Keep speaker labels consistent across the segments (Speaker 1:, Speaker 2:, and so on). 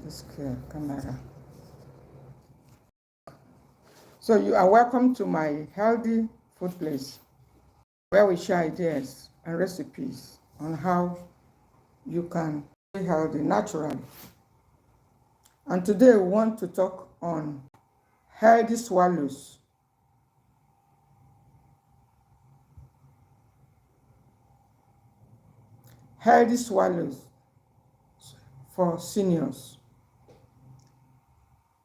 Speaker 1: this camera. So you are welcome to my healthy food place, where we share ideas and recipes on how you can be healthy naturally. And today we want to talk on healthy swallows. Healthy swallows for seniors.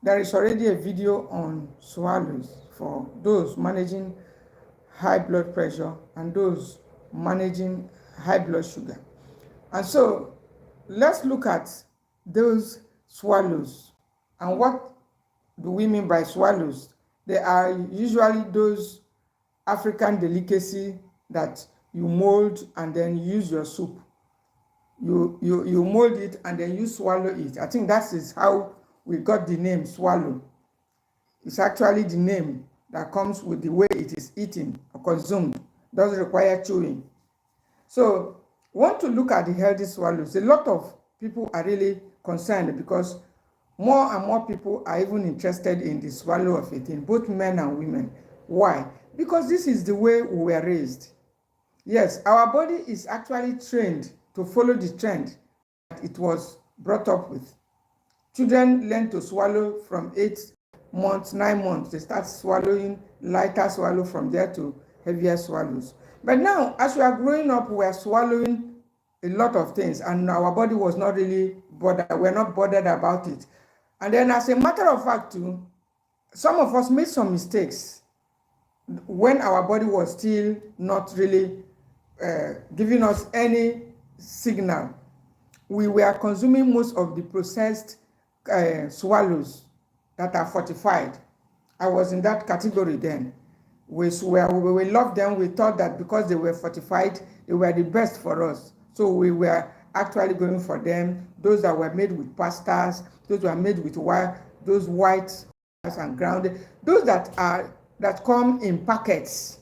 Speaker 1: There is already a video on swallows for those managing high blood pressure and those managing high blood sugar. And so let's look at those swallows. And what do we mean by swallows? They are usually those African delicacy that you mold and then use your soup. You mold it and then you swallow it. I think that is how we got the name swallow. It's actually the name that comes with the way it is eaten or consumed. Doesn't require chewing. So want to look at the healthy swallows. A lot of people are really concerned because more and more people are even interested in the swallow of eating, both men and women. Why? Because this is the way we were raised. Yes, our body is actually trained to follow the trend that it was brought up with. Children learn to swallow from 8 months, 9 months. They start swallowing lighter swallow from there to heavier swallows. But now, as we are growing up, we are swallowing a lot of things, and our body was not really bothered. We're not bothered about it. And then, as a matter of fact, too, some of us made some mistakes when our body was still not really giving us any signal. We were consuming most of the processed swallows that are fortified. I was in that category then. We loved them. We thought that because they were fortified, they were the best for us. So we were actually going for them. Those that were made with pastas, those were made with those white and grounded, those that come in packets.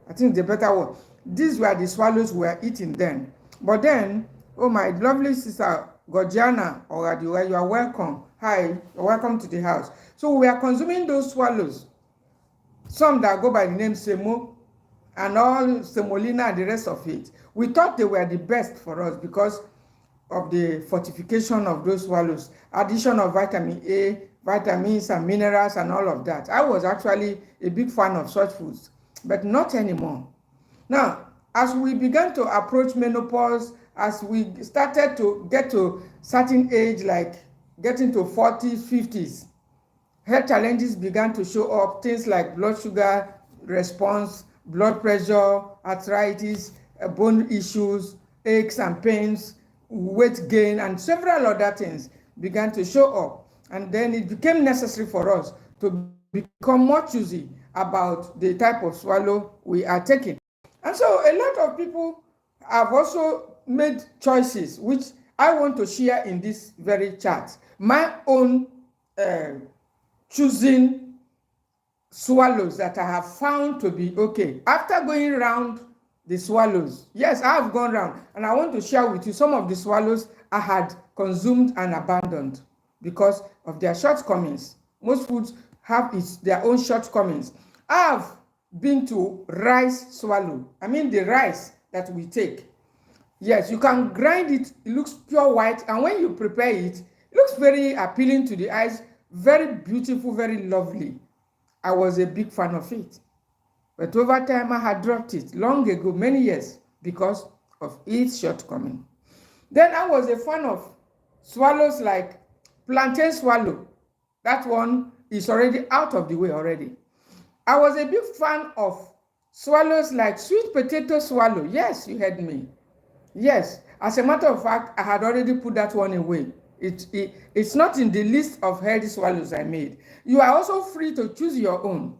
Speaker 1: I think the better one. These were the swallows we were eating then. But then, oh, my lovely sister Gorgiana or Adiwa, you are welcome. Hi, you're welcome to the house. So we are consuming those swallows. Some that go by the name Semo and all semolina and the rest of it. We thought they were the best for us because of the fortification of those swallows, addition of vitamin A, vitamins and minerals and all of that. I was actually a big fan of such foods, but not anymore. Now, as we began to approach menopause, as we started to get to certain age, like getting to 40s, 50s, health challenges began to show up, things like blood sugar response, blood pressure, arthritis, bone issues, aches and pains, weight gain, and several other things began to show up. And then it became necessary for us to become more choosy about the type of swallow we are taking. And so a lot of people have also made choices, which I want to share in this very chat. My own choosing swallows that I have found to be okay. After going around the swallows, yes, I have gone around, and I want to share with you some of the swallows I had consumed and abandoned because of their shortcomings. Most foods have their own shortcomings. I have been to rice swallow. I mean the rice that we take. Yes, you can grind it. It looks pure white, and when you prepare it, it looks very appealing to the eyes, very beautiful, very lovely. I was a big fan of it. But over time, I had dropped it long ago, many years, because of its shortcoming. Then I was a fan of swallows like plantain swallow. That one is already out of the way already. I was a big fan of swallows like sweet potato swallow. Yes, you heard me. Yes, as a matter of fact, I had already put that one away. It's not in the list of healthy swallows I made. You are also free to choose your own.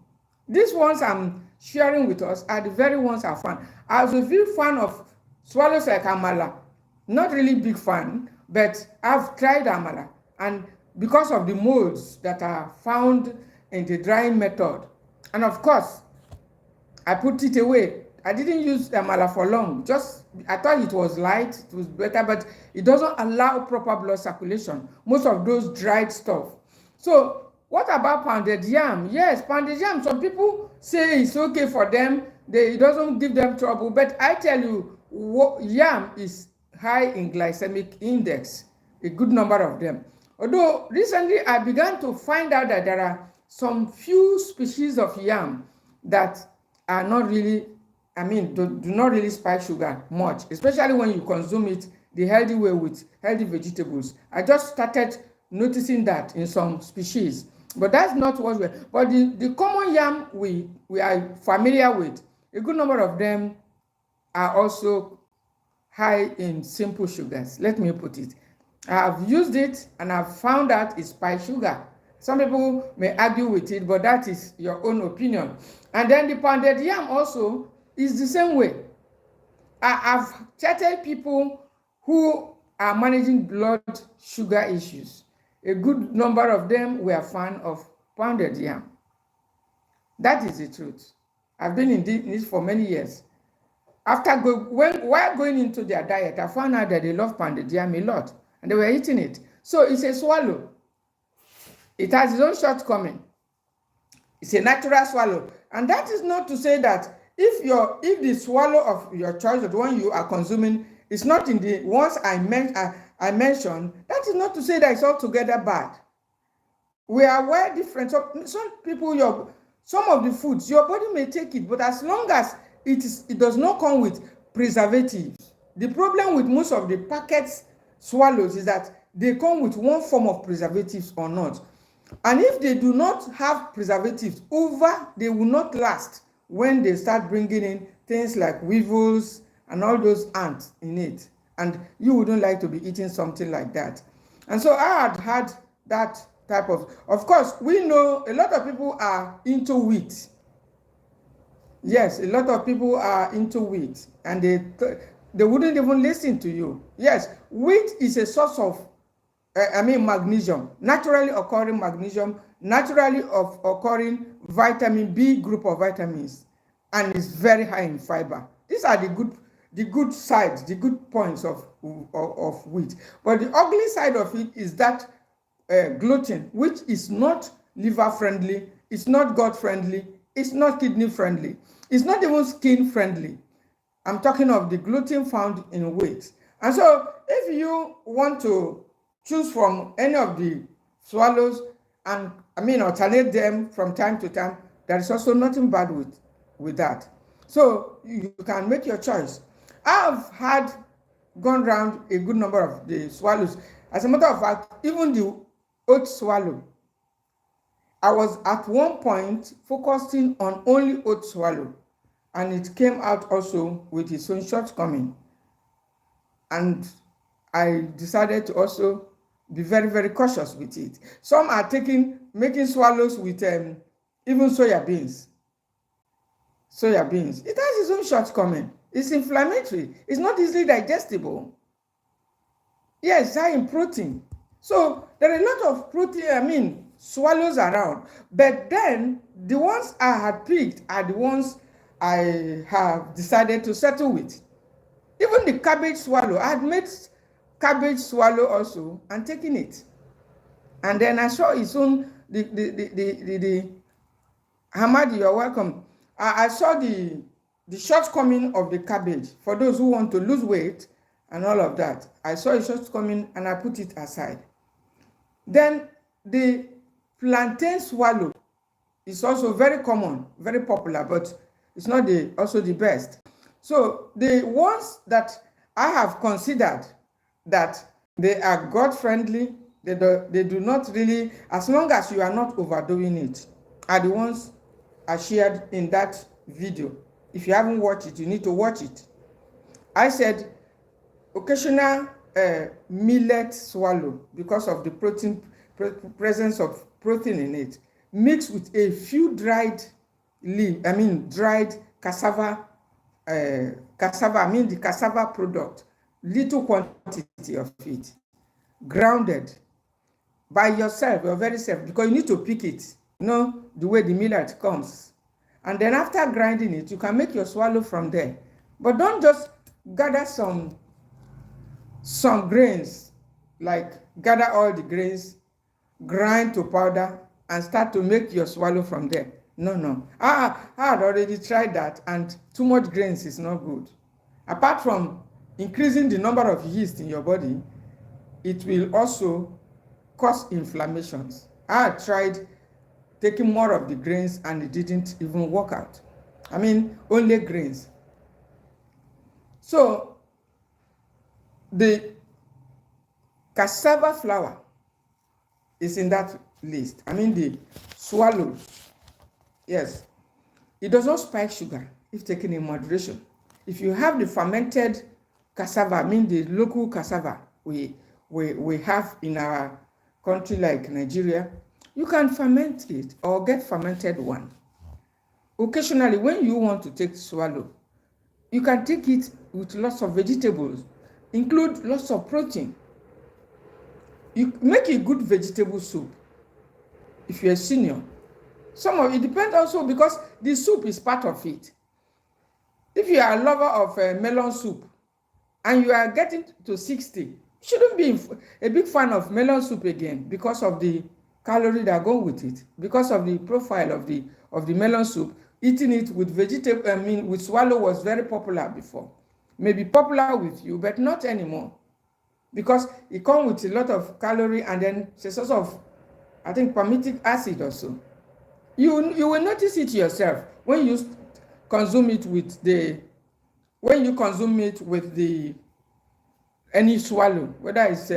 Speaker 1: These ones I'm sharing with us are the very ones I found. I was a big fan of swallows like amala. Not really big fan, but I've tried amala. And because of the molds that are found in the drying method, and of course, I put it away I didn't use amala for long. Just I thought it was light, it was better, but it doesn't allow proper blood circulation. Most of those dried stuff. So what about pounded yam? Yes, pounded yam. Some people say it's okay for them. It doesn't give them trouble. But I tell you, yam is high in glycemic index. A good number of them. Although recently I began to find out that there are some few species of yam that are not really, do not really spike sugar much, especially when you consume it the healthy way with healthy vegetables. I just started noticing that in some species, but that's not what we're, but the common yam we are familiar with, a good number of them are also high in simple sugars. Let me put it. I have used it and I've found out it's spiked sugar. Some people may argue with it, but that is your own opinion. And then the pounded yam also is the same way. I've chatted people who are managing blood sugar issues. A good number of them were fans of pounded yam. That is the truth. I've been in this for many years. While going into their diet, I found out that they love pounded yam a lot, and they were eating it. So it's a swallow. It has its own shortcoming. It's a natural swallow. And that is not to say that if the swallow of your choice, the one you are consuming, is not in the ones I mentioned, that is not to say that it's altogether bad. We are well different. So some people, some of the foods, your body may take it, but as long as it does not come with preservatives. The problem with most of the packets swallows is that they come with one form of preservatives or not. And if they do not have preservatives, they will not last when they start bringing in things like weevils and all those ants in it. And you wouldn't like to be eating something like that. And so I had that type of course, we know a lot of people are into wheat. Yes, a lot of people are into wheat, and they wouldn't even listen to you. Yes, wheat is a source of magnesium, naturally occurring magnesium, naturally occurring vitamin B group of vitamins, and it's very high in fiber. These are the good sides, the good points of wheat. But the ugly side of it is that gluten, which is not liver friendly, it's not gut friendly, it's not kidney friendly, it's not even skin friendly. I'm talking of the gluten found in wheat. And so if you want to choose from any of the swallows and alternate them from time to time, there is also nothing bad with that. So you can make your choice. I've gone around a good number of the swallows. As a matter of fact, even the oat swallow, I was at one point focusing on only oat swallow, and it came out also with its own shortcoming. And I decided to also be very, very cautious with it. Some are making swallows with even soya beans. Soya beans. It has its own shortcoming. It's inflammatory. It's not easily digestible. Yes, high in protein. So there are a lot of protein, swallows around. But then the ones I had picked are the ones I have decided to settle with. Even the cabbage swallow, I had made cabbage swallow also and taken it. And then I saw its own, Hamadi, you're welcome. I saw the shortcoming of the cabbage for those who want to lose weight and all of that. I saw a shortcoming and I put it aside. Then the plantain swallow is also very common, very popular, but it's not also the best. So the ones that I have considered that they are gut-friendly, they do not really, as long as you are not overdoing it, are the ones I shared in that video. If you haven't watched it, you need to watch it. I said occasional millet swallow because of the presence of protein in it, mixed with a few dried cassava, the cassava product, little quantity of it, grounded by yourself, your very self, because you need to pick it. The way the millet comes. And then after grinding it, you can make your swallow from there. But don't just gather some grains, like gather all the grains, grind to powder, and start to make your swallow from there. No. I had already tried that, and too much grains is not good. Apart from increasing the number of yeast in your body, it will also cause inflammations. I had tried taking more of the grains and it didn't even work out. I mean, only grains. So, the cassava flour is in that list. I mean, the swallows. Yes. It does not spike sugar if taken in moderation. If you have the fermented cassava, I mean the local cassava we have in our country like Nigeria, you can ferment it or get fermented one. Occasionally, when you want to take swallow, you can take it with lots of vegetables, include lots of protein. You make a good vegetable soup if you're a senior. Some of it depends also because the soup is part of it. If you are a lover of melon soup and you are getting to 60, you shouldn't be a big fan of melon soup again because of the calories that go with it, because of the profile of the melon soup. Eating it with vegetable, with swallow was very popular before. Maybe popular with you, but not anymore, because it comes with a lot of calorie and then it's a sort of, I think, palmitic acid also. You will notice it yourself when you consume it with any swallow, whether it's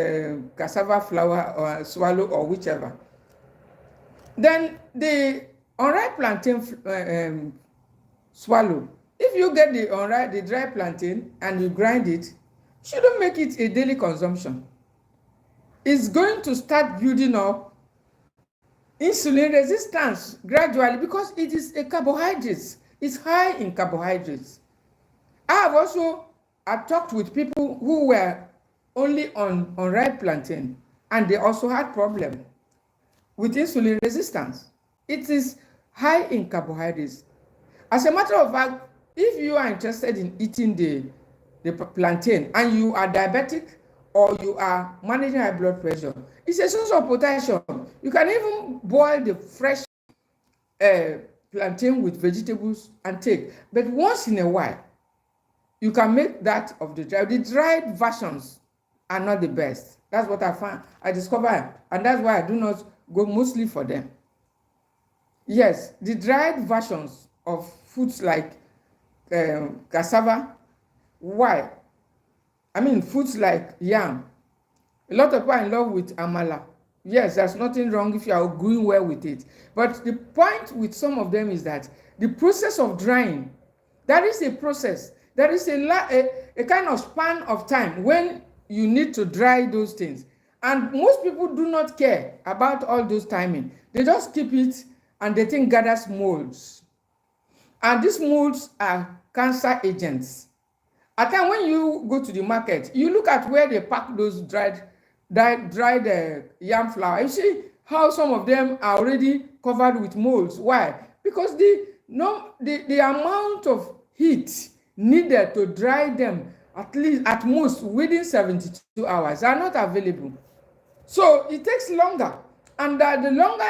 Speaker 1: cassava flour or swallow or whichever. Then the unripe plantain swallow, if you get the dry plantain and you grind it, shouldn't make it a daily consumption. It's going to start building up insulin resistance gradually because it is a carbohydrate. It's high in carbohydrates. I have also talked with people who were only on unripe plantain and they also had problem with insulin resistance. It is high in carbohydrates. As a matter of fact, if you are interested in eating the plantain and you are diabetic or you are managing high blood pressure, it's a source of potassium. You can even boil the fresh plantain with vegetables and take. But once in a while, you can make that of the dried. The dried versions are not the best. That's what I discovered, and that's why I do not go mostly for them. Yes, the dried versions of foods like cassava, why? I mean, foods like yam. A lot of people are in love with amala. Yes, there's nothing wrong if you are going well with it. But the point with some of them is that the process of drying, that is a process. There is a kind of span of time when you need to dry those things. And most people do not care about all those timing. They just keep it and they think gathers molds. And these molds are cancer agents. At times when you go to the market, you look at where they pack those dried yam flour. You see how some of them are already covered with molds. Why? Because the amount of heat needed to dry them at most within 72 hours are not available. So it takes longer. And the longer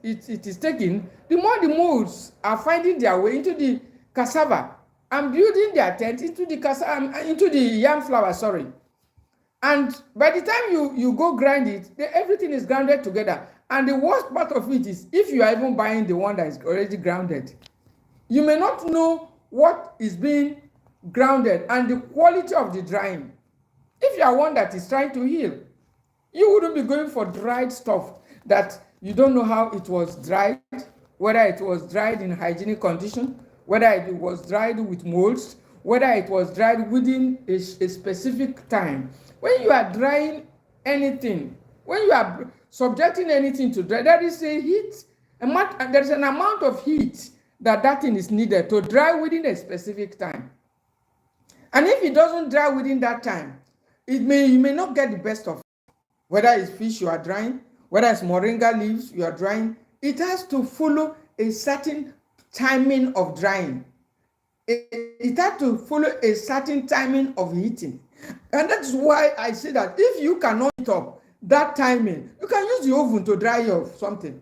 Speaker 1: it is taking, the more the molds are finding their way into the cassava and building their tent into the yam flour, sorry. And by the time you go grind it, everything is grounded together. And the worst part of it is, if you are even buying the one that is already grounded, you may not know what is being grounded and the quality of the drying. If you are one that is trying to heal, you wouldn't be going for dried stuff that you don't know how it was dried, whether it was dried in hygienic condition, whether it was dried with molds, whether it was dried within a specific time. When you are drying anything, when you are subjecting anything to dry, there is there's an amount of heat that thing is needed to dry within a specific time. And if it doesn't dry within that time, you may not get the best of it. Whether it's fish you are drying, whether it's moringa leaves you are drying, it has to follow a certain timing of drying. It has to follow a certain timing of heating. And that's why I say that if you cannot heat up that timing, you can use the oven to dry your something.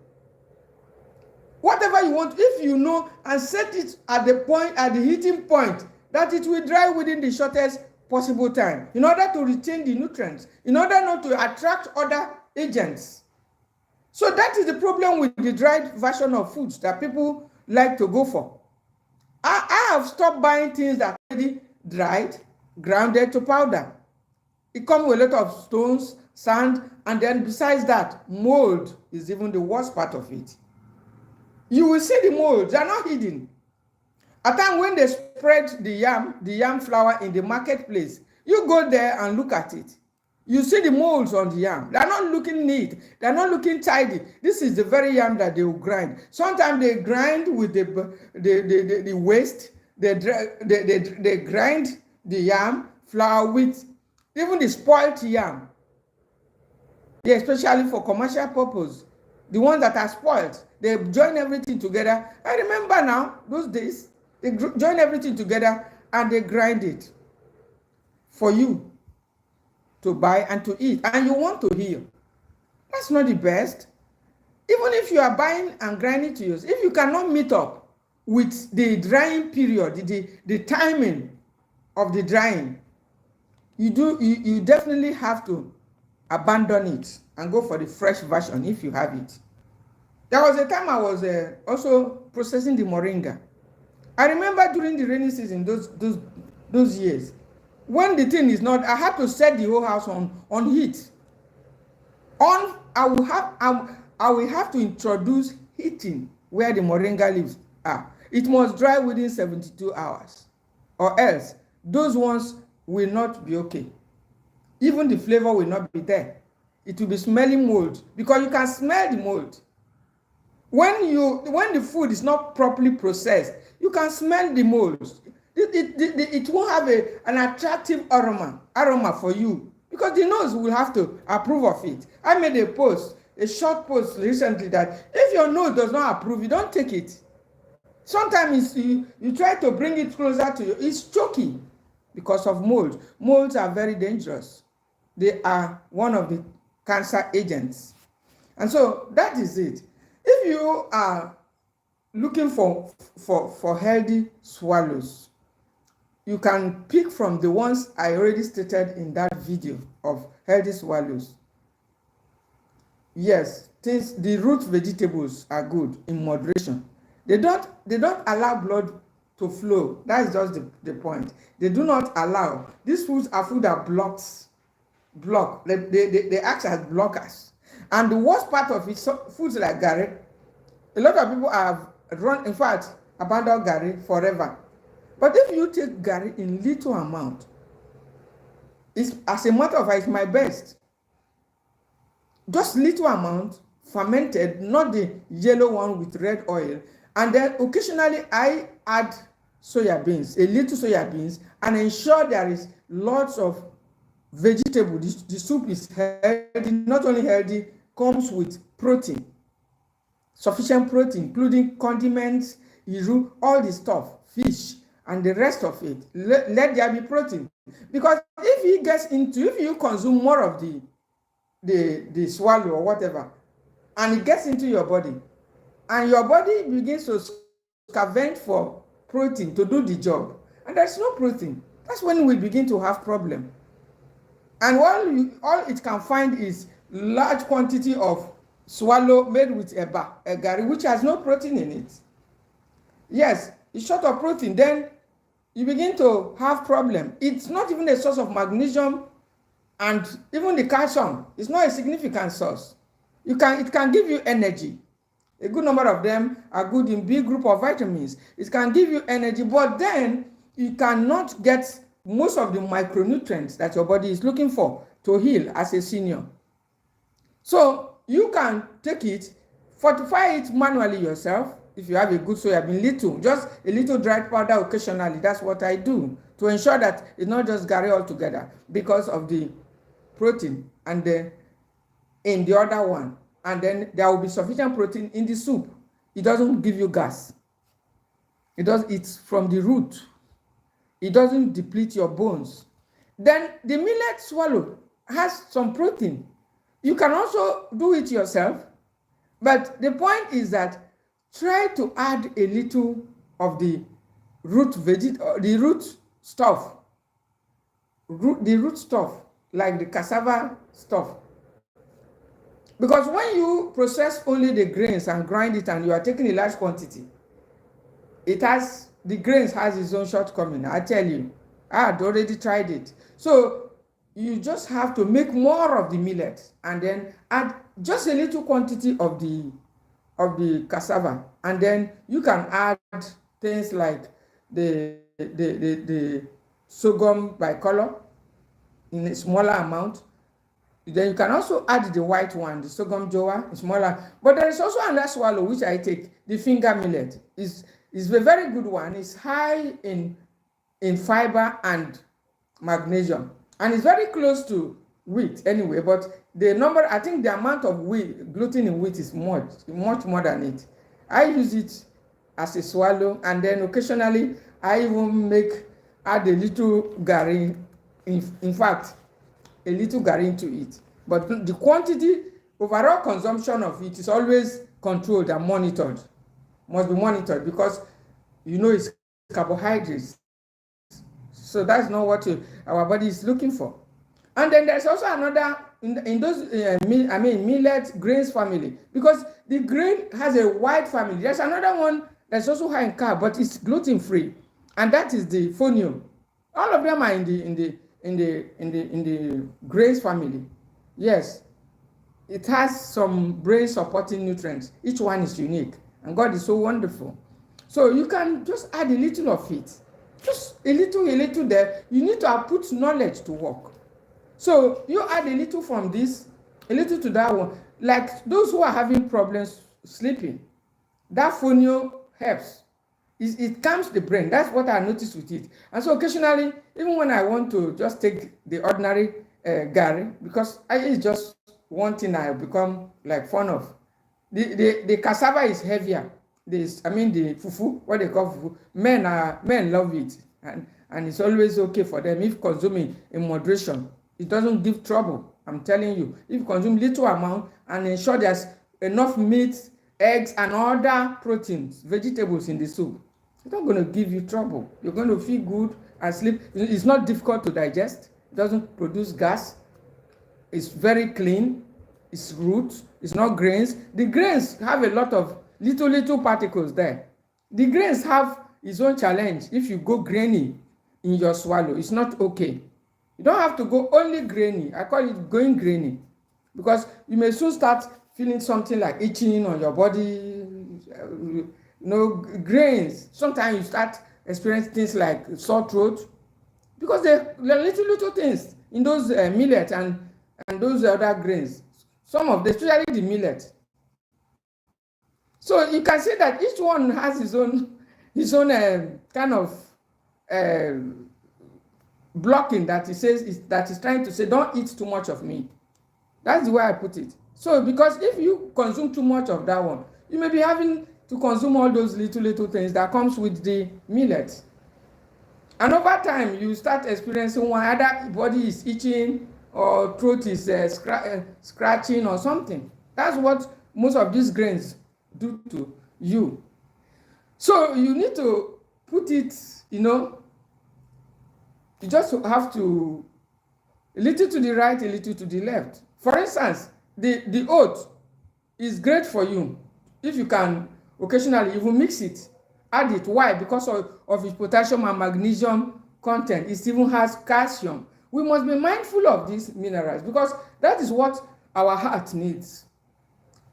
Speaker 1: Whatever you want, if you know, and set it at the heating point, that it will dry within the shortest possible time, in order to retain the nutrients, in order not to attract other agents. So that is the problem with the dried version of foods that people like to go for. I have stopped buying things that are already dried, grounded to powder. It comes with a lot of stones, sand, and then besides that, mold is even the worst part of it. You will see the mold, they are not hidden. At times when they spread the yam flour in the marketplace, you go there and look at it. You see the molds on the yam. They are not looking neat. They are not looking tidy. This is the very yam that they will grind. Sometimes they grind with the waste. They grind the yam flour with even the spoiled yam. Yeah, especially for commercial purpose. The ones that are spoiled, they join everything together. I remember now, those days, they join everything together and they grind it for you to buy and to eat, and you want to heal. That's not the best. Even if you are buying and grinding to use, if you cannot meet up with the drying period, the timing of the drying, you definitely have to abandon it and go for the fresh version if you have it. There was a time I was also processing the moringa. I remember during the rainy season, those years, when the thing is not, I had to set the whole house on heat. I will have to introduce heating where the moringa leaves are. It must dry within 72 hours, or else those ones will not be okay. Even the flavor will not be there. It will be smelling mold, because you can smell the mold. When the food is not properly processed, you can smell the mold. It won't have an attractive aroma for you, because the nose will have to approve of it. I made a short post recently that if your nose does not approve, you don't take it. Sometimes you try to bring it closer to you, it's choky because of mold. Molds are very dangerous. They are one of the cancer agents. And so that is it. If you are looking for healthy swallows, you can pick from the ones I already stated in that video of healthy swallows. Yes, the root vegetables are good in moderation. They don't allow blood to flow. That's just the point. They do not allow. These foods are food that block. They act as blockers. And the worst part of it, foods like garri, a lot of people have abandoned garri forever. But if you take garri in little amount, as a matter of fact, it's my best. Just little amount, fermented, not the yellow one with red oil. And then occasionally I add soya beans, a little soya beans, and ensure there is lots of vegetable. The soup is healthy, not only healthy, comes with protein, sufficient protein, including condiments, all the stuff, fish, and the rest of it. Let there be protein, because if you consume more of the swallow or whatever, and it gets into your body, and your body begins to scavenge for protein to do the job, and there's no protein, that's when we begin to have problem. And all it can find is large quantity of swallow made with a garri, which has no protein in it. Yes, it's short of protein, then you begin to have problem. It's not even a source of magnesium, and even the calcium is not a significant source. It can give you energy. A good number of them are good in big group of vitamins. It can give you energy, but then you cannot get most of the micronutrients that your body is looking for to heal as a senior. So you can take it, fortify it manually yourself. If you have a good soya bean, just a little dried powder occasionally. That's what I do to ensure that it's not just garri altogether, because of the protein and in the other one. And then there will be sufficient protein in the soup. It doesn't give you gas. It's from the root. It doesn't deplete your bones. Then the millet swallow has some protein. You can also do it yourself, but the point is that try to add a little of the the root stuff, the root stuff, like the cassava stuff. Because when you process only the grains and grind it and you are taking a large quantity, the grains has its own shortcoming. I tell you, I had already tried it. So you just have to make more of the millet and then add just a little quantity of the cassava, and then you can add things like the sorghum bicolor in a smaller amount. Then you can also add the white one, the sorghum jowa, smaller. But there is also another swallow which I take, the finger millet. Is a very good one. It's high in fiber and magnesium, and it's very close to wheat anyway. But I think the amount of gluten in wheat is much more than it. I use it as a swallow, and then occasionally I even add a little gari. In fact, a little gari into it. But the quantity, overall consumption of it is always controlled and monitored. Must be monitored, because it's carbohydrates. So that's not what our body is looking for. And then there's also another in those millet grains family, because the grain has a wide family. There's another one that's also high in carb, but it's gluten free, and that is the fonio. All of them are in the grains family. Yes, it has some brain supporting nutrients. Each one is unique, and God is so wonderful. So you can just add a little of it, just a little there. You need to put knowledge to work. So you add a little from this, a little to that one. Like those who are having problems sleeping, that fonio helps. It calms the brain. That's what I noticed with it. And so occasionally, even when I want to just take the ordinary gari, because it's just one thing I become like fond of. The cassava is heavier. The fufu, what they call fufu, men love it, and it's always okay for them if consuming in moderation. It doesn't give trouble. I'm telling you, if you consume little amount and ensure there's enough meat, eggs, and other proteins, vegetables in the soup, it's not going to give you trouble. You're going to feel good and sleep. It's not difficult to digest. It doesn't produce gas. It's very clean. It's roots. It's not grains. The grains have a lot of little particles there. The grains have its own challenge. If you go grainy in your swallow, it's not okay. You don't have to go only grainy. I call it going grainy, because you may soon start feeling something like itching on your body. Grains. Sometimes you start experiencing things like sore throat, because they're little things in those millet and those other grains. Some of them, especially the millet. So you can see that each one has his own kind of blocking that he says that is trying to say, don't eat too much of me. That's the way I put it. So because if you consume too much of that one, you may be having to consume all those little things that comes with the millet. And over time, you start experiencing one either body is itching or throat is scratching or something. That's what most of these grains do to you. So you need to put it, you just have to, a little to the right, a little to the left. For instance, the oat is great for you if you can occasionally even mix it, add it. Why? Because of its potassium and magnesium content. It even has calcium. We must be mindful of these minerals, because that is what our heart needs.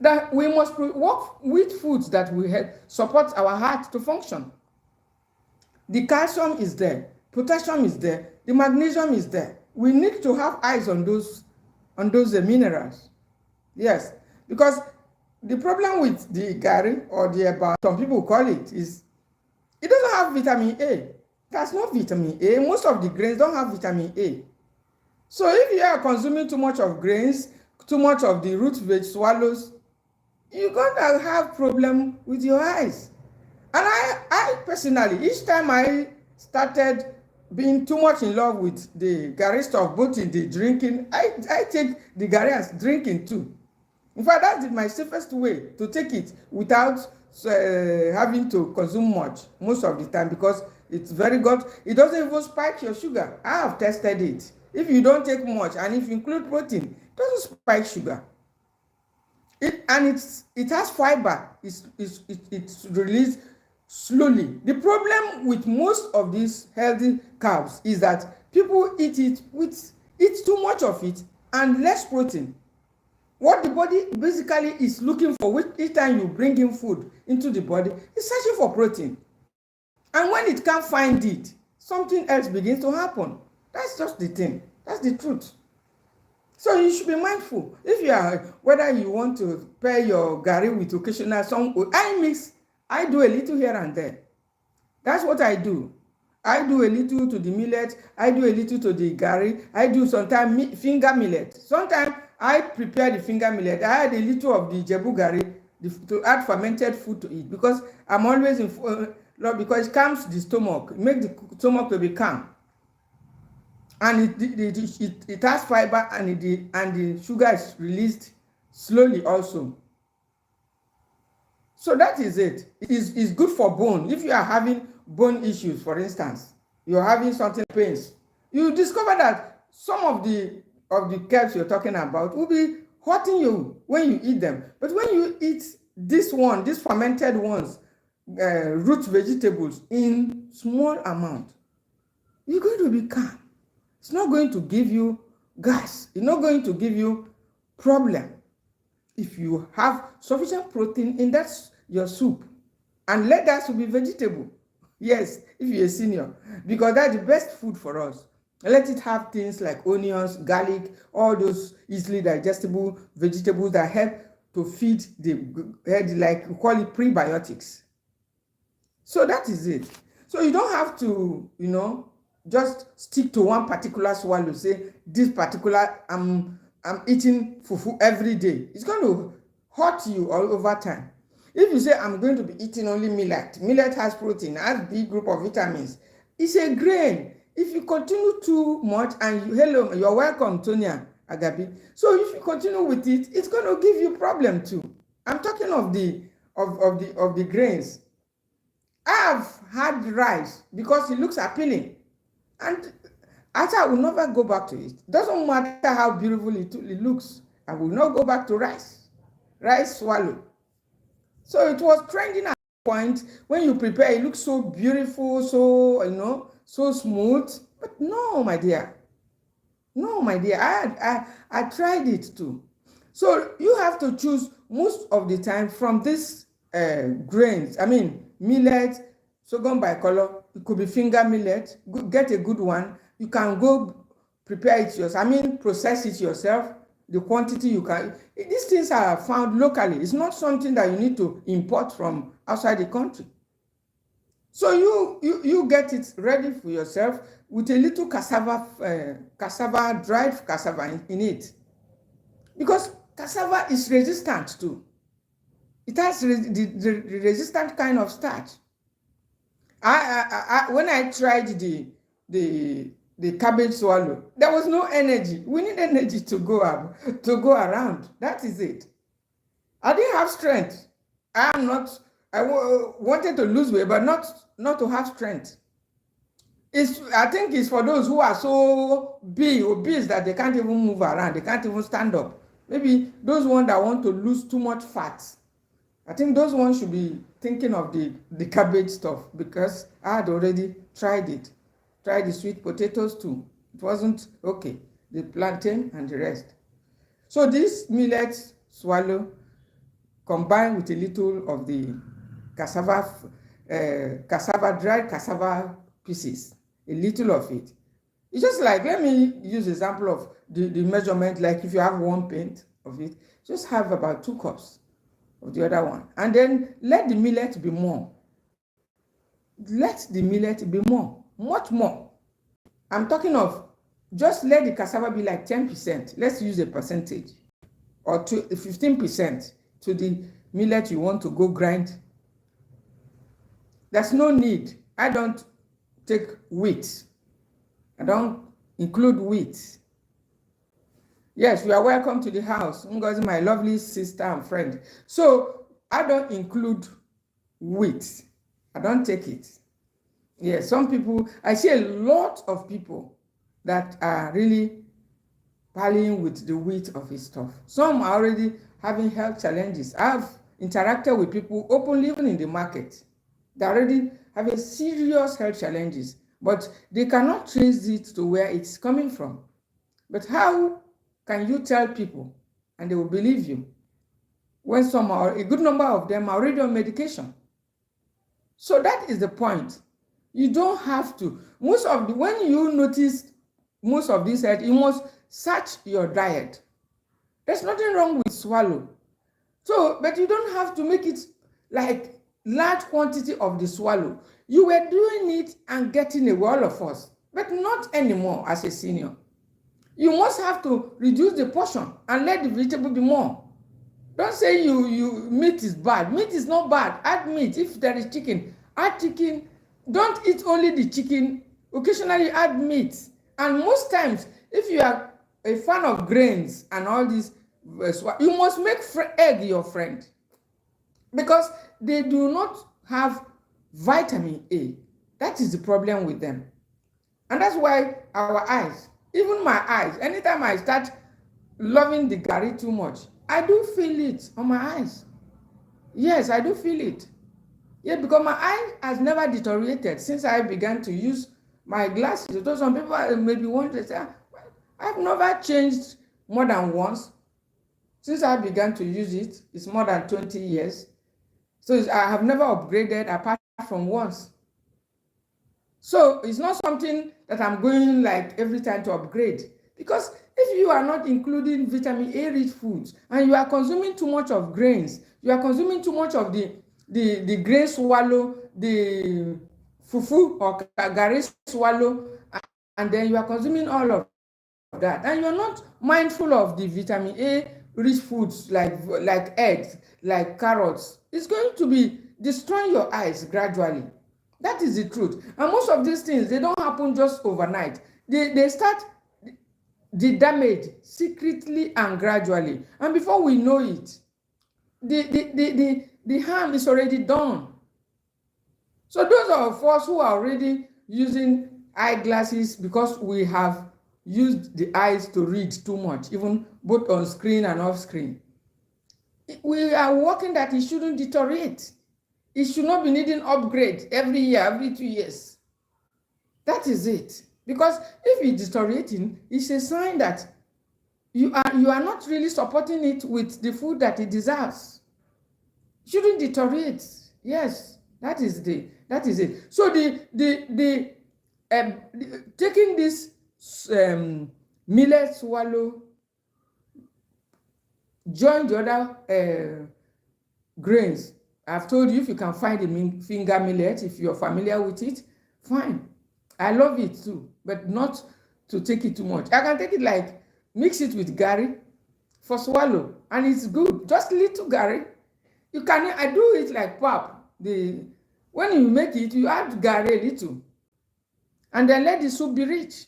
Speaker 1: That we must work with foods that will help support our heart to function. The calcium is there, potassium is there, the magnesium is there. We need to have eyes on those minerals. Yes, because the problem with the gari or the eba, some people call it, is it doesn't have vitamin A. It has no vitamin A. Most of the grains don't have vitamin A. So if you are consuming too much of grains, too much of the root veg swallows, you're going to have problem with your eyes. And I personally, each time I started being too much in love with the Gary stuff, both in the drinking, I take the Gary as drinking too. In fact, that's my safest way to take it without having to consume much most of the time, because it's very good. It doesn't even spike your sugar. I have tested it. If you don't take much and if you include protein, it doesn't spike sugar. It has fiber. It's released slowly. The problem with most of these healthy carbs is that people eat too much of it and less protein. What the body basically is looking for each time you bring in food into the body is searching for protein. And when it can't find it, something else begins to happen. That's just the thing. That's the truth. So you should be mindful. If you are, whether you want to pair your gari with occasional some, I do a little here and there. That's what I do. I do a little to the millet. I do a little to the gari. I do sometimes finger millet. Sometimes I prepare the finger millet. I add a little of the jebu gari to add fermented food to it, because I'm always because it calms the stomach. It makes the stomach to be calm. And it has fiber, and the sugar is released slowly also. So that is it. It's good for bone. If you are having bone issues, for instance, you're having something pains, you discover that some of the carbs you're talking about will be hurting you when you eat them. But when you eat these fermented ones, root vegetables in small amount, you're going to be calm. It's not going to give you gas. It's not going to give you problem. If you have sufficient protein in your soup, and let that soup be vegetable. Yes, if you're a senior, because that's the best food for us. Let it have things like onions, garlic, all those easily digestible vegetables that help to feed the head, like we call it prebiotics. So that is it. So you don't have to, just stick to one particular swallow. Say this particular, I'm eating fufu every day. It's going to hurt you all over time. If you say I'm going to be eating only millet has protein, has big group of vitamins. It's a grain. If you continue too much, and you're welcome, Tonya Agabi. So if you continue with it, it's going to give you problem too. I'm talking of the grains. I have had rice because it looks appealing, and I will never go back to it. Doesn't matter how beautiful it looks. I will not go back to rice. Rice swallow. So it was trending at a point when you prepare, it looks so beautiful, so so smooth. But no, my dear. No, my dear. I tried it too. So you have to choose most of the time from these grains. Millet, sorghum bicolor. It could be finger millet. Get a good one. You can go prepare it yourself. Process it yourself. The quantity you can. These things are found locally. It's not something that you need to import from outside the country. So you get it ready for yourself with a little cassava, dried cassava in it. Because cassava is resistant too. It has the resistant kind of starch. When I tried the cabbage swallow, there was no energy. We need energy to go around. That is it. I didn't have strength. I wanted to lose weight, but not to have strength. I think it's for those who are so big, obese, that they can't even move around. They can't even stand up. Maybe those ones that want to lose too much fat. I think those ones should be thinking of the cabbage stuff, because I had already tried it. Tried the sweet potatoes too. It wasn't okay. The plantain and the rest. So this millet swallow combined with a little of the cassava, dried cassava pieces, a little of it. It's just like, let me use example of the measurement. Like if you have 1 pint of it, just have about 2 cups of the other one. And then let the millet be more. Let the millet be more. Much more. I'm talking of just let the cassava be like 10%. Let's use a percentage, or 15% to the millet you want to go grind There's no need. I don't take wheat. I don't include wheat. Yes, you are welcome to the house. Ngozi, my lovely sister and friend. So I don't include wheat. I don't take it. Yes, some people, I see a lot of people that are really parlaying with the wheat of his stuff. Some are already having health challenges. I've interacted with people openly, even in the market. They're already having serious health challenges, but they cannot trace it to where it's coming from. But how can you tell people and they will believe you when some are, a good number of them are already on medication? So that is the point. You don't have to. When you notice most of this health, you must search your diet. There's nothing wrong with swallow. So, but you don't have to make it like large quantity of the swallow. You were doing it and getting away, all of us, but not anymore as a senior. You must have to reduce the portion and let the vegetable be more. Don't say meat is bad. Meat is not bad. Add meat. If there is chicken, add chicken. Don't eat only the chicken. Occasionally add meat. And most times, if you are a fan of grains and all this, you must make egg your friend, because they do not have vitamin A. That is the problem with them. And that's why our eyes, even my eyes, anytime I start loving the garri too much, I do feel it on my eyes. Yes, I do feel it. Yeah, because my eye has never deteriorated since I began to use my glasses. So some people maybe want to say, I've never changed more than once since I began to use it. It's more than 20 years. So I have never upgraded apart from once. So it's not something that I'm going like every time to upgrade. Because if you are not including vitamin A rich foods and you are consuming too much of grains, you are consuming too much of the grain swallow, the fufu or garri swallow, and then you are consuming all of that, and you're not mindful of the vitamin A rich foods like eggs, like carrots, it's going to be destroying your eyes gradually. That is the truth. And most of these things, they don't happen just overnight. They start the damage secretly and gradually. And before we know it, the harm is already done. So those of us who are already using eyeglasses because we have used the eyes to read too much, even both on screen and off screen, we are working that it shouldn't deteriorate. It should not be needing upgrade every year, every 2 years. That is it. Because if it's deteriorating, it's a sign that you are not really supporting it with the food that it deserves. It shouldn't deteriorate. Yes, that is it. So taking this millet swallow, join the other grains. I've told you, if you can find a finger millet, if you're familiar with it, fine. I love it too, but not to take it too much. I can take it like, mix it with garri for swallow, and it's good. Just little garri. I do it like pap. When you make it, you add garri a little, and then let the soup be rich.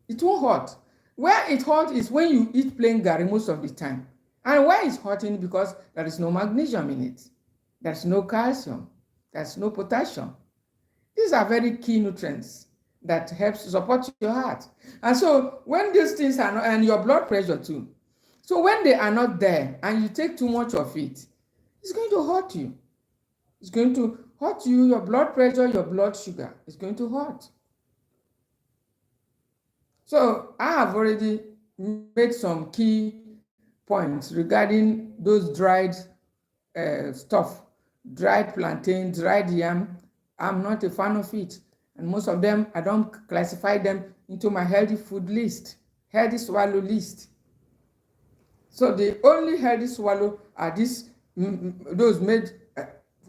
Speaker 1: It won't hurt. Where it hurts is when you eat plain garri most of the time. And why it's hurting? Because there is no magnesium in it. There's no calcium. There's no potassium. These are very key nutrients that helps support your heart. And so when these things are not, and your blood pressure too. So when they are not there and you take too much of it, it's going to hurt you. It's going to hurt you, your blood pressure, your blood sugar. It's going to hurt. So I have already made some key points regarding those dried stuff, dried plantain, dried yam. I'm not a fan of it. And most of them, I don't classify them into my healthy food list, healthy swallow list. So the only healthy swallow are those made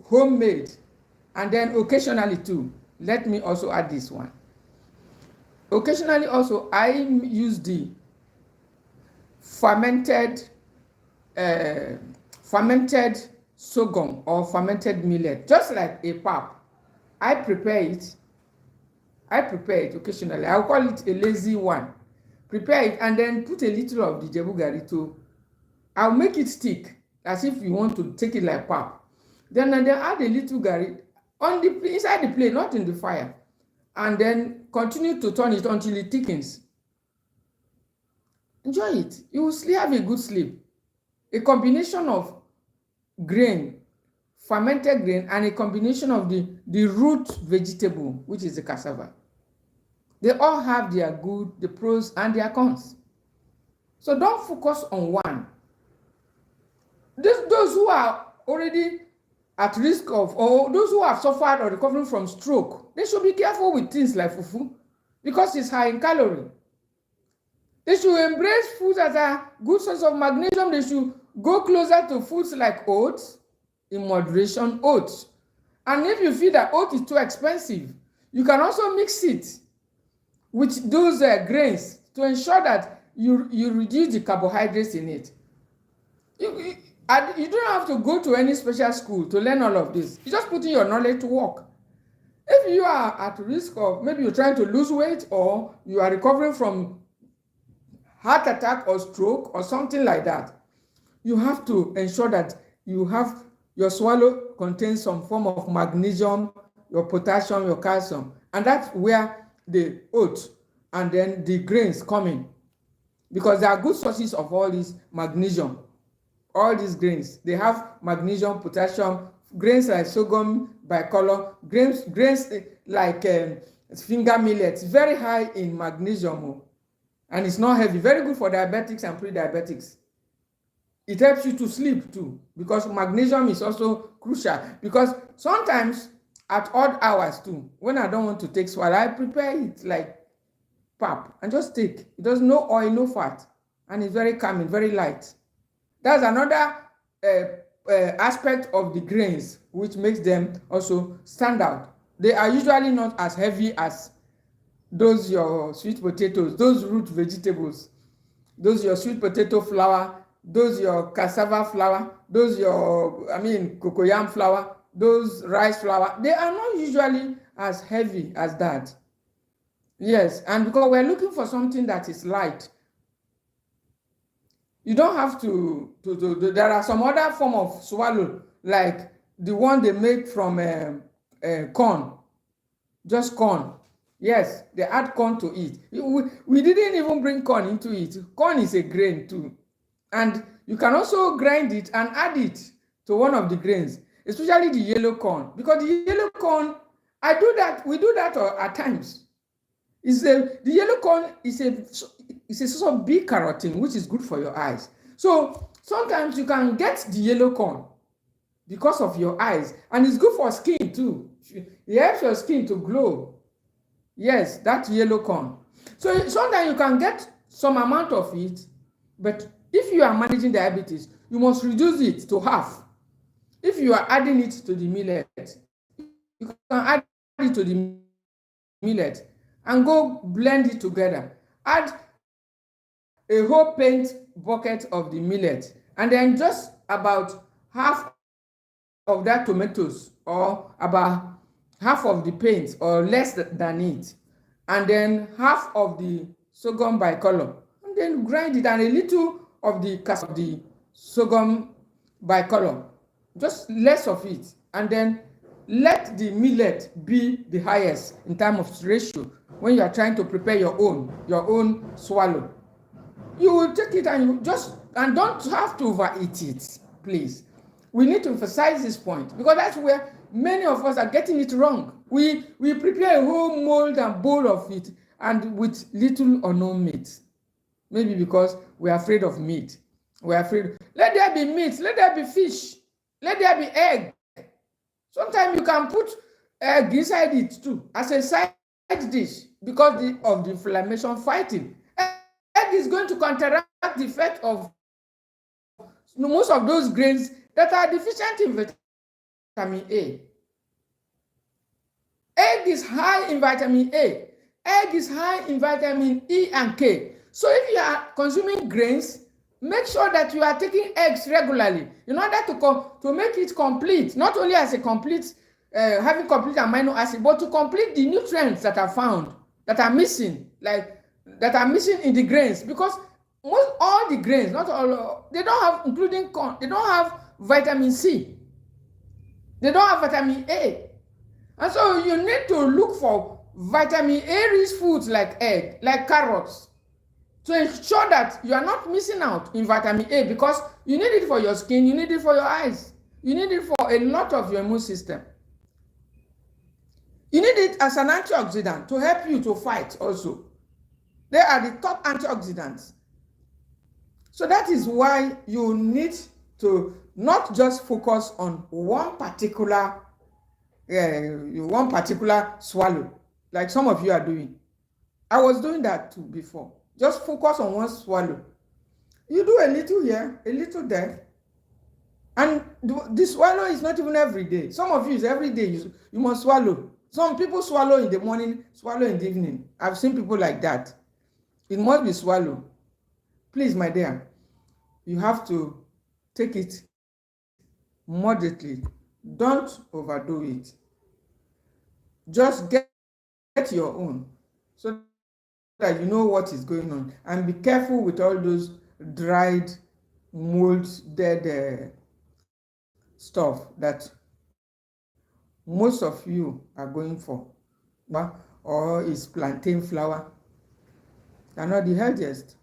Speaker 1: homemade. And then occasionally too, let me also add this one. Occasionally also, I use the fermented sorghum or fermented millet, just like a pap. I prepare it. I prepare it occasionally. I'll call it a lazy one. Prepare it and then put a little of the jebu gari to. I'll make it stick as if you want to take it like pap. Then add a little gari on the inside the plate, not in the fire, and then continue to turn it until it thickens. Enjoy it. You will still have a good sleep. A combination of grain, fermented grain, and a combination of the root vegetable, which is the cassava. They all have their good, the pros and their cons. So don't focus on one. Those who are already at risk of, or those who have suffered or recovering from stroke, they should be careful with things like fufu because it's high in calorie. They should embrace foods that are good source of magnesium. They should go closer to foods like oats, in moderation, oats. And if you feel that oat is too expensive, you can also mix it with those grains to ensure that you reduce the carbohydrates in it. You don't have to go to any special school to learn all of this. You just put in your knowledge to work. If you are at risk of, maybe you're trying to lose weight or you are recovering from heart attack or stroke or something like that, you have to ensure that your swallow contains some form of magnesium, your potassium, your calcium, and that's where the oats and then the grains come in, because they are good sources of all this magnesium. All these grains, they have magnesium, potassium. Grains like sorghum, bicolor, grains like finger millet, very high in magnesium, and it's not heavy. Very good for diabetics and pre-diabetics. It helps you to sleep too, because magnesium is also crucial. Because sometimes at odd hours too, when I don't want to take swallow, I prepare it like pap and just take. It does no oil, no fat, and it's very calming, very light. That's another aspect of the grains which makes them also stand out. They are usually not as heavy as those your sweet potatoes, those root vegetables, those your sweet potato flour, those your cassava flour, those your, cocoyam flour, those rice flour. They are not usually as heavy as that. Yes, and because we're looking for something that is light, you don't have to there are some other form of swallow, like the one they make from corn, just corn. Yes, they add corn to it. We didn't even bring corn into it. Corn is a grain too. And you can also grind it and add it to one of the grains, especially the yellow corn. Because the yellow corn, we do that at times. The yellow corn is a source of big carotene, which is good for your eyes. So sometimes you can get the yellow corn because of your eyes, and it's good for skin too. It helps your skin to glow. Yes, that yellow corn. So sometimes you can get some amount of it, but if you are managing diabetes, you must reduce it to half. If you are adding it to the millet, you can add it to the millet and go blend it together. Add a whole pint bucket of the millet, and then just about half of that tomatoes, or about half of the paint or less than it, and then half of the sorghum bicolor, and then grind it, and a little of the sorghum bicolor, just less of it, and then let the millet be the highest in terms of ratio when you are trying to prepare your own swallow. You will take it and don't have to overeat it, please. We need to emphasize this point, because that's where many of us are getting it wrong. We prepare a whole mold and bowl of it, and with little or no meat. Maybe because we're afraid of meat. We're afraid. Let there be meat. Let there be fish. Let there be egg. Sometimes you can put egg inside it too, as a side dish, because of the inflammation fighting. Egg is going to counteract the effect of most of those grains that are deficient in vitamin A. Egg is high in vitamin A. Egg is high in vitamin E and K. So if you are consuming grains, make sure that you are taking eggs regularly in order to make it complete, not only as a complete having complete amino acid, but to complete the nutrients that are found, that are missing, like that are missing in the grains, because most all the grains, not all, they don't have, including corn, they don't have vitamin C, they don't have vitamin A, and so you need to look for vitamin A rich foods like egg, like carrots, to ensure that you are not missing out in vitamin A, because you need it for your skin, you need it for your eyes, you need it for a lot of your immune system. You need it as an antioxidant to help you to fight also. They are the top antioxidants. So that is why you need to not just focus on one particular swallow, like some of you are doing. I was doing that too before. Just focus on one swallow. You do a little here, a little there. And the swallow is not even every day. Some of you is every day you must swallow. Some people swallow in the morning, swallow in the evening. I've seen people like that. It must be swallow. Please, my dear, you have to take it moderately. Don't overdo it. Just get your own so that you know what is going on. And be careful with all those dried, mold, dead stuff that most of you are going for, or is plantain flour. They're not the healthiest.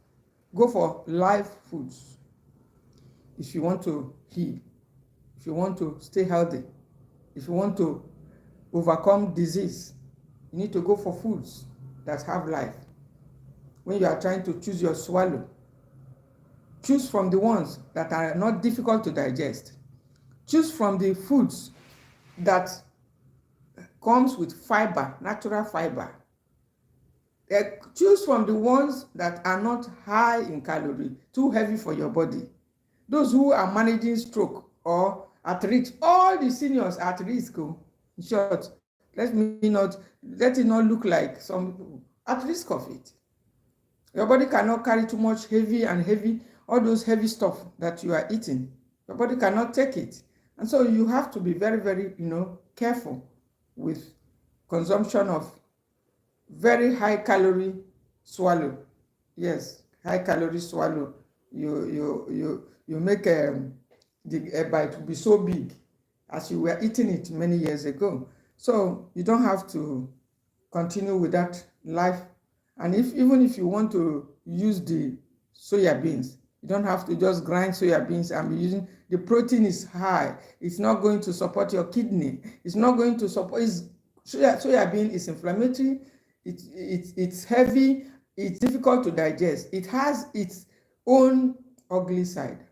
Speaker 1: Go for live foods if you want to heal, if you want to stay healthy, if you want to overcome disease. You need to go for foods that have life. When you are trying to choose your swallow, choose from the ones that are not difficult to digest. Choose from the foods that comes with fiber, natural fiber. Choose from the ones that are not high in calorie, too heavy for your body. Those who are managing stroke or at risk, all the seniors at risk. In short, let it not look like some at risk of it. Your body cannot carry too much all those heavy stuff that you are eating. Your body cannot take it. And so you have to be very, very, careful with consumption of very high calorie swallow. Yes, high calorie swallow. You make the bite to be so big as you were eating it many years ago. So you don't have to continue with that life. And even if you want to use the soya beans, you don't have to just grind soya beans and be using. The protein is high. It's not going to support your kidney. It's not going to support. Soya bean is inflammatory. It's heavy. It's difficult to digest. It has its own ugly side.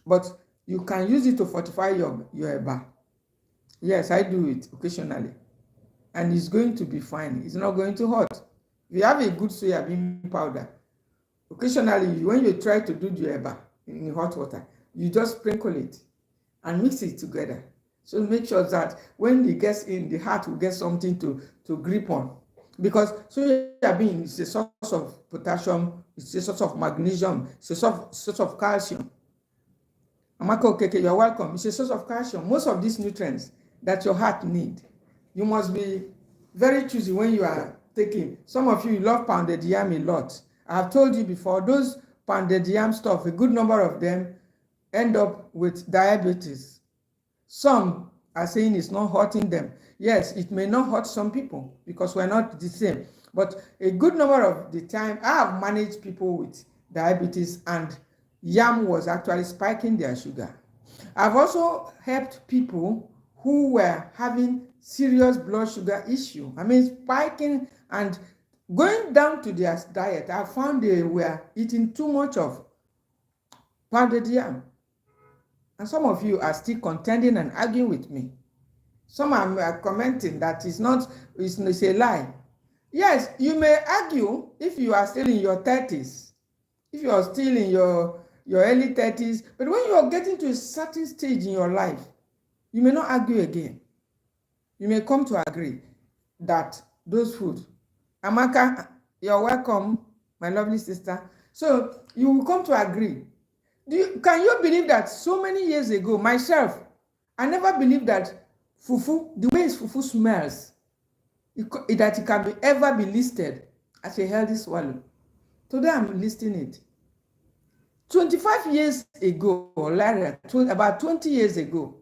Speaker 1: But you can use it to fortify your eba. Yes, I do it occasionally. And it's going to be fine. It's not going to hurt. If you have a good soya bean powder, occasionally when you try to do the eba in hot water, you just sprinkle it and mix it together. So make sure that when it gets in, the heart will get something to grip on. Because soya bean is a source of potassium, it's a source of magnesium, it's a source of calcium. Amaka Okeke, you're welcome. It's a source of calcium. Most of these nutrients that your heart need. You must be very choosy when you are taking. Some of you love pounded yam a lot. I have told you before, those pounded yam stuff, a good number of them end up with diabetes. Some are saying it's not hurting them. Yes, it may not hurt some people because we're not the same. But a good number of the time, I have managed people with diabetes and yam was actually spiking their sugar. I've also helped people who were having serious blood sugar issue. I mean, spiking and going down to their diet. I found they were eating too much of pounded yam. And some of you are still contending and arguing with me. Some are commenting that it's a lie. Yes, you may argue if you are still in your 30s, if you are still in your early 30s, but when you are getting to a certain stage in your life, you may not argue again. You may come to agree that those food. Amaka, you're welcome, my lovely sister. So you will come to agree. Can you believe that so many years ago, myself, I never believed that fufu, the way fufu smells, that it can be ever be listed as a healthy swallow. Today I'm listing it. 25 years ago, or later, about 20 years ago,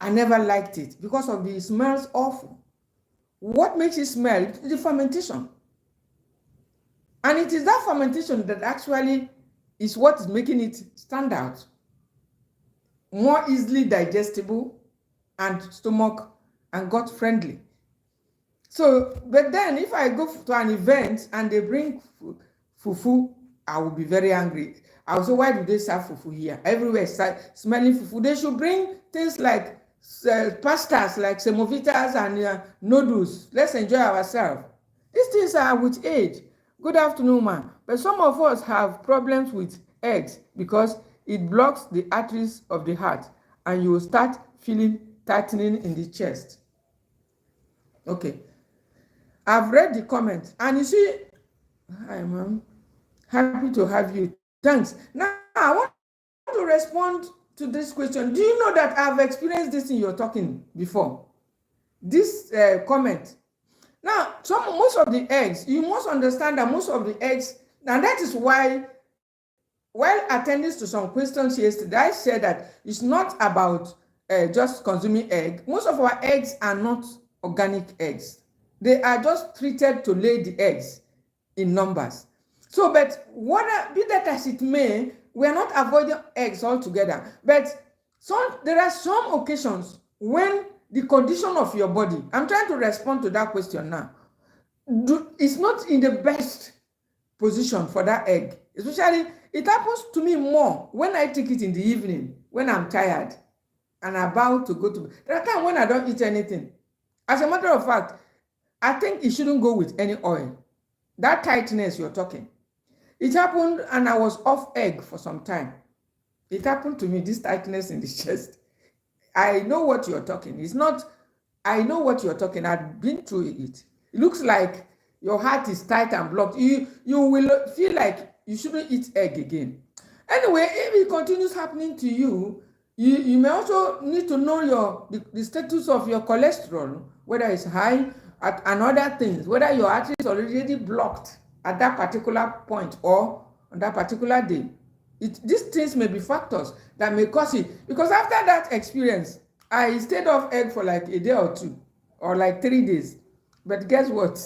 Speaker 1: I never liked it because of the smells awful. What makes it smell? The fermentation. And it is that fermentation that actually is what is making it stand out. More easily digestible and stomach and gut friendly. So, but then if I go to an event and they bring fufu, I will be very angry. I will say, why do they serve fufu here? Everywhere smelling fufu. They should bring things like pastas, like semovitas and noodles. Let's enjoy ourselves. These things are with age. Good afternoon, ma. But some of us have problems with eggs because it blocks the arteries of the heart and you will start feeling tightening in the chest. Okay. I've read the comment and you see, hi, ma'am. Happy to have you. Thanks. Now, I want to respond to this question. Do you know that I've experienced this in your talking before? This comment. Now, most of the eggs, you must understand that most of the eggs, and that is why, while attending to some questions yesterday, I said that it's not about just consuming egg. Most of our eggs are not organic eggs. They are just treated to lay the eggs in numbers. So, but be that as it may, we are not avoiding eggs altogether. But there are some occasions when the condition of your body, I'm trying to respond to that question now, it's not in the best position for that egg. Especially, it happens to me more when I take it in the evening, when I'm tired and about to go to bed. There are times when I don't eat anything. As a matter of fact, I think it shouldn't go with any oil. That tightness you're talking. It happened and I was off egg for some time. It happened to me, this tightness in the chest. I know what you're talking. It's not, I know what you're talking. I've been through it. It looks like your heart is tight and blocked. You will feel like you shouldn't eat egg again. Anyway, if it continues happening to you, you may also need to know the status of your cholesterol, whether it's high and other things, whether your artery is already blocked at that particular point or on that particular day. These things may be factors that may cause it. Because after that experience, I stayed off egg for like a day or two, or like 3 days. But guess what?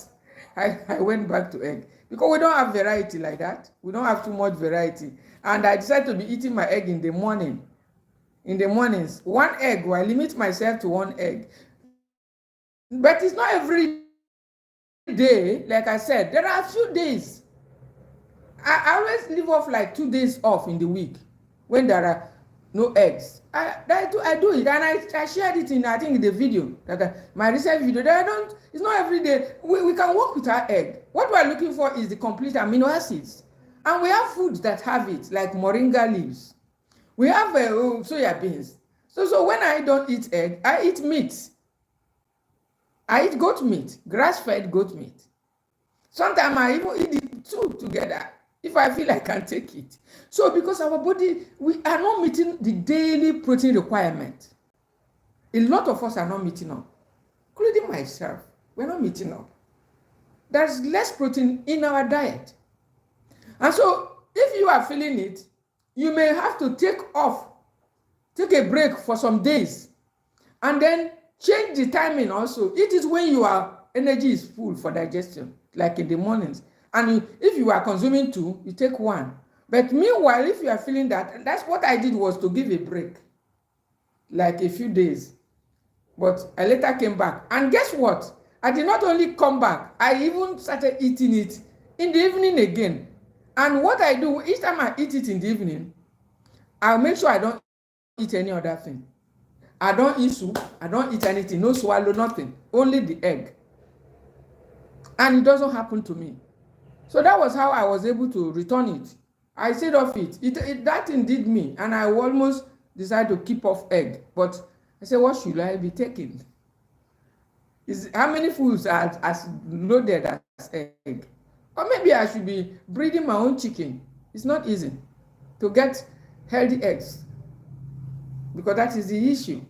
Speaker 1: I went back to egg. Because we don't have variety like that. We don't have too much variety. And I decided to be eating my egg in the morning. In the mornings. 1 egg, I limit myself to 1 egg. But it's not every day, like I said. There are a few days. I always leave off like 2 days off in the week when there are no eggs. I do it, and I shared it in, I think, in the video, my recent video. It's not every day. We can work with our egg. What we are looking for is the complete amino acids. And we have foods that have it, like moringa leaves. We have soya beans. So when I don't eat egg, I eat meat. I eat goat meat, grass-fed goat meat. Sometimes I even eat the two together if I feel I can take it. So because our body, we are not meeting the daily protein requirement. A lot of us are not meeting up, including myself. We're not meeting up. There's less protein in our diet. And so if you are feeling it, you may have to take a break for some days, and then change the timing also. It is when your energy is full for digestion, like in the mornings. And if you are consuming 2, you take 1. But meanwhile, if you are feeling that's what I did, was to give a break, like a few days. But I later came back. And guess what? I did not only come back, I even started eating it in the evening again. And what I do, each time I eat it in the evening, I'll make sure I don't eat any other thing. I don't eat soup, I don't eat anything, no swallow, nothing, only the egg. And it doesn't happen to me. So that was how I was able to return it. I stayed off it. That indeed me, and I almost decided to keep off egg. But I said, what should I be taking? How many foods are as loaded as egg? Or maybe I should be breeding my own chicken. It's not easy to get healthy eggs, because that is the issue.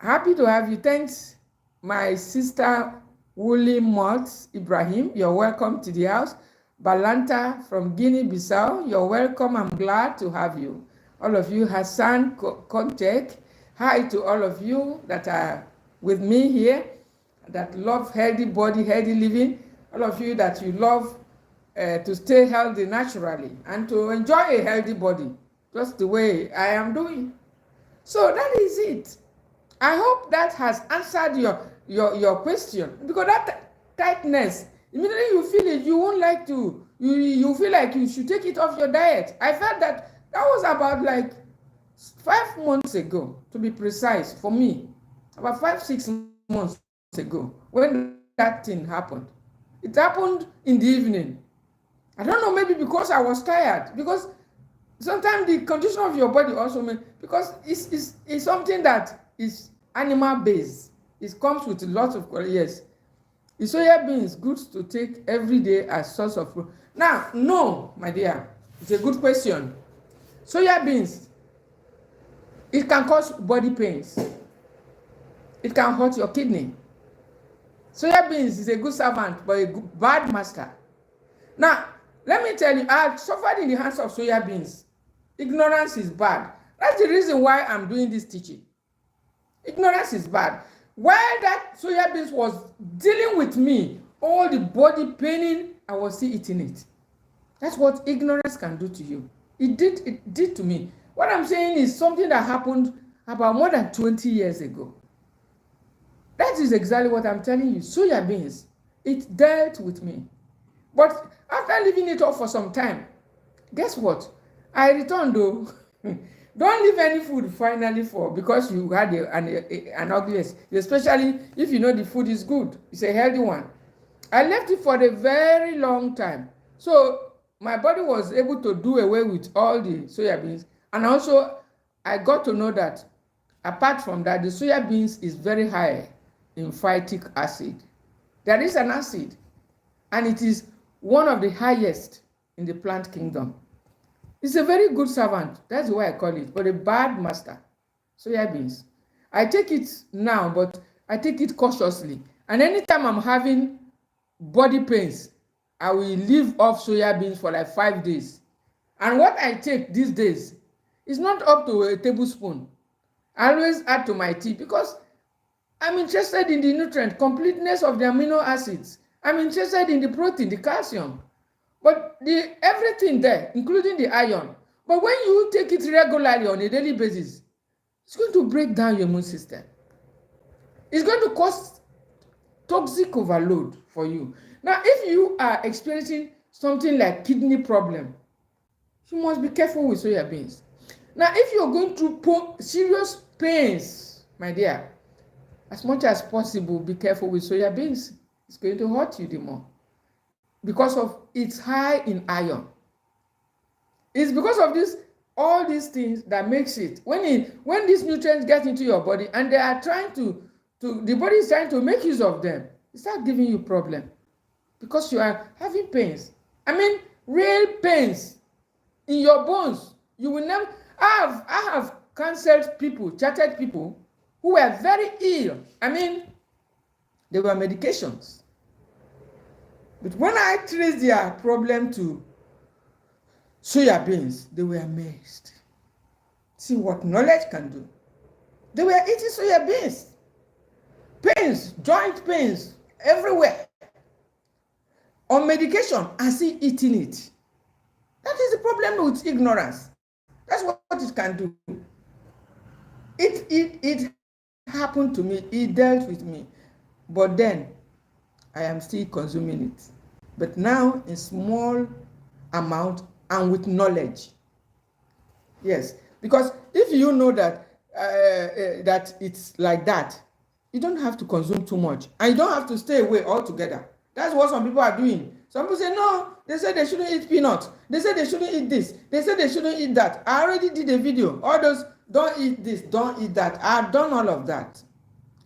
Speaker 1: Happy to have you. Thanks, my sister Wuli Mott Ibrahim. You're welcome to the house. Balanta from Guinea-Bissau. You're welcome. I'm glad to have you. All of you, Hassan Kontek. Hi to all of you that are with me here, that love healthy body, healthy living. All of you that you love to stay healthy naturally and to enjoy a healthy body, just the way I am doing. So that is it. I hope that has answered your question, because that tightness, immediately you feel it, you won't like to, you feel like you should take it off your diet. I felt that was about like 5 months ago, to be precise, for me. About 5-6 months ago, when that thing happened. It happened in the evening. I don't know, maybe because I was tired, because sometimes the condition of your body also because it's something that is animal based. It comes with lots of, yes. The soya beans good to take every day as source of food. Now, no, my dear, it's a good question. Soya beans, it can cause body pains. It can hurt your kidney. Soya beans is a good servant, but a bad master. Now, let me tell you, I have suffered in the hands of soya beans. Ignorance is bad. That's the reason why I'm doing this teaching. Ignorance is bad. While that soya beans was dealing with me, all the body paining, I was still eating it. That's what ignorance can do to you. It did to me. What I'm saying is something that happened about more than 20 years ago. That is exactly what I'm telling you. Soya beans, it dealt with me. But after leaving it off for some time, guess what? I returned though. Don't leave any food finally because you had an ugly, especially if you know the food is good. It's a healthy one. I left it for a very long time. So my body was able to do away with all the soya beans. And also, I got to know that apart from that, the soya beans is very high in phytic acid. There is an acid, and it is one of the highest in the plant kingdom. It's a very good servant. That's why I call it, but a bad master. Soya beans. I take it now, but I take it cautiously. And anytime I'm having body pains, I will leave off soya beans for like 5 days. And what I take these days is not up to a tablespoon. I always add to my tea because I'm interested in the nutrient completeness of the amino acids. I'm interested in the protein, the calcium. But everything there, including the iron. But when you take it regularly on a daily basis, it's going to break down your immune system. It's going to cause toxic overload for you. Now, if you are experiencing something like kidney problem, you must be careful with soya beans. Now, if you're going through serious pains, my dear, as much as possible, be careful with soya beans. It's going to hurt you the more. Because of it's high in iron. It's because of all these things that makes it. When these nutrients get into your body and they are trying the body is trying to make use of them, it starts giving you problem. Because you are having pains. I mean, real pains in your bones. You will never. I have counseled people, chatted people who were very ill. I mean, they were medications. But when I traced their problem to soya beans, they were amazed. See what knowledge can do. They were eating soya beans. Pains, joint pains, everywhere. On medication, and still eating it. That is the problem with ignorance. That's what it can do. It happened to me. It dealt with me. But then, I am still consuming it. But now in small amount and with knowledge. Yes, because if you know that that it's like that, you don't have to consume too much. And you don't have to stay away altogether. That's what some people are doing. Some people say, no, they say they shouldn't eat peanuts. They say they shouldn't eat this. They say they shouldn't eat that. I already did a video. All those, don't eat this, don't eat that. I've done all of that.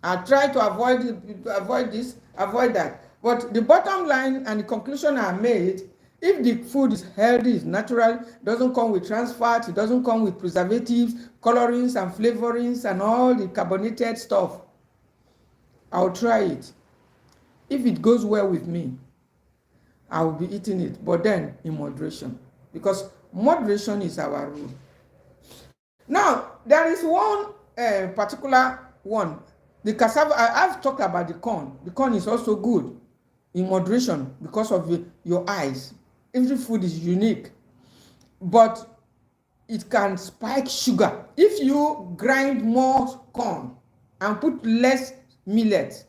Speaker 1: I try to avoid this, avoid that. But the bottom line and the conclusion I made, If the food is healthy, it's natural, doesn't come with trans fat, it doesn't come with preservatives, colorings and flavorings and all the carbonated stuff, I'll try it. If it goes well with me, I will be eating it, but then in moderation, because moderation is our rule. Now, there is one particular one, the cassava. I've talked about the corn. The corn is also good in moderation because of your eyes. Every food is unique, but it can spike sugar. If you grind more corn and put less millet,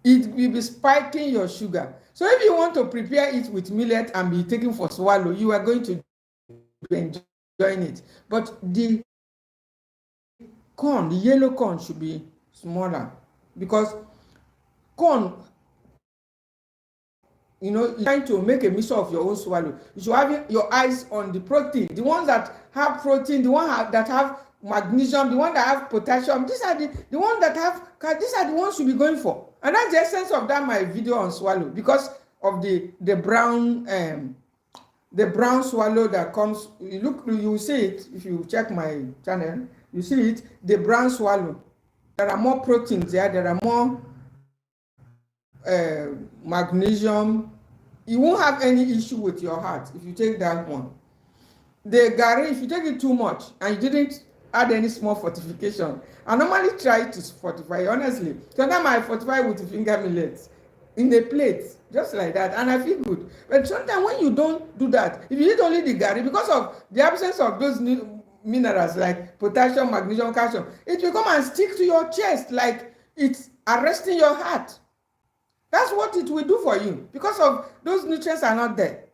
Speaker 1: it will be spiking your sugar. So if you want to prepare it with millet and be taking for swallow, you are going to be enjoying it. But the corn, the yellow corn, should be smaller, because corn, you're trying to make a mixture of your own swallow. You should have your eyes on the protein, the ones that have protein, the ones that have magnesium, the ones that have potassium. These are the ones that have, these are the ones you be going for. And that's the essence of that my video on swallow, because of the brown swallow that comes. You see it if you check my channel. You see it, the brown swallow. There are more proteins there. There are more magnesium. You won't have any issue with your heart if you take that one. The garri, if you take it too much and you didn't add any small fortification, I normally try to fortify, honestly. Sometimes I fortify with finger millets in a plate, just like that, and I feel good. But sometimes when you don't do that, if you eat only the garri, because of the absence of those minerals like potassium, magnesium, calcium, it will come and stick to your chest like it's arresting your heart. That's what it will do for you, because of those nutrients are not there.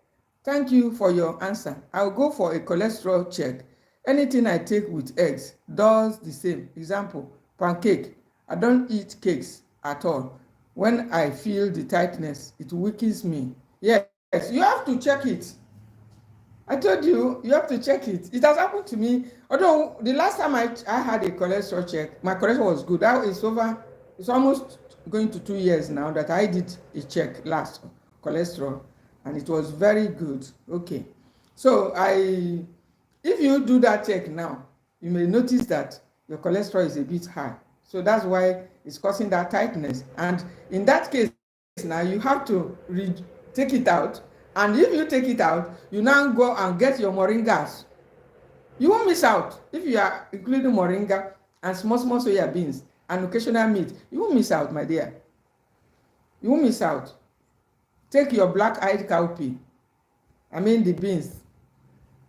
Speaker 1: Thank you for your answer. I'll go for a cholesterol check. Anything I take with eggs does the same. Example, pancake. I don't eat cakes at all. When I feel the tightness, it weakens me. Yes, you have to check it. I told you, you have to check it. It has happened to me. Although the last time I had a cholesterol check, my cholesterol was good. That is over, it's almost going to 2 years now that I did a check last, cholesterol, and it was very good. Okay. So if you do that check now, you may notice that your cholesterol is a bit high. So that's why it's causing that tightness. And in that case, now you have to take it out. And if you take it out, you now go and get your moringas. You won't miss out. If you are including moringa and small soya beans and occasional meat, you won't miss out, my dear. You won't miss out. Take your black-eyed cowpea. I mean the beans.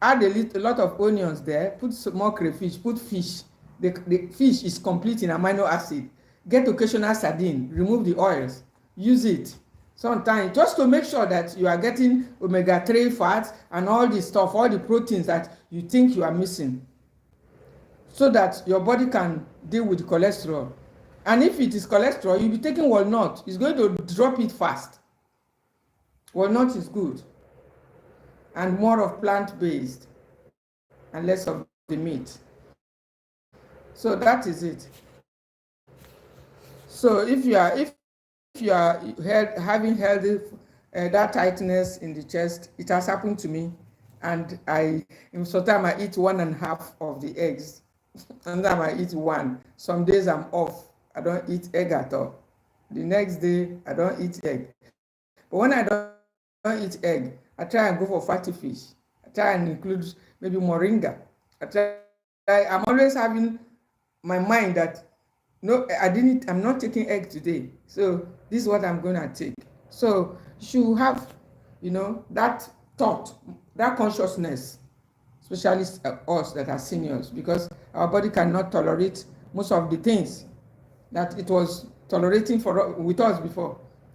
Speaker 1: Add a lot of onions there. Put some more crayfish. Put fish. The fish is complete in amino acid. Get occasional sardine. Remove the oils. Use it sometimes just to make sure that you are getting omega-3 fats and all the stuff, all the proteins that you think you are missing, so that your body can deal with cholesterol. And if it is cholesterol, you'll be taking walnut. It's going to drop it fast. Walnut is good. And more of plant-based and less of the meat. So that is it. So if you are having healthy that tightness in the chest, it has happened to me, and sometimes I eat 1.5 of the eggs. Sometimes I eat 1. Some days I'm off. I don't eat egg at all. The next day I don't eat egg. But when I don't eat egg, I try and go for fatty fish. I try and include maybe moringa. I'm always having my mind that no, I'm not taking egg today. So this is what I'm going to take. So you should have, that thought, that consciousness, especially us that are seniors, because our body cannot tolerate most of the things that it was tolerating with us before.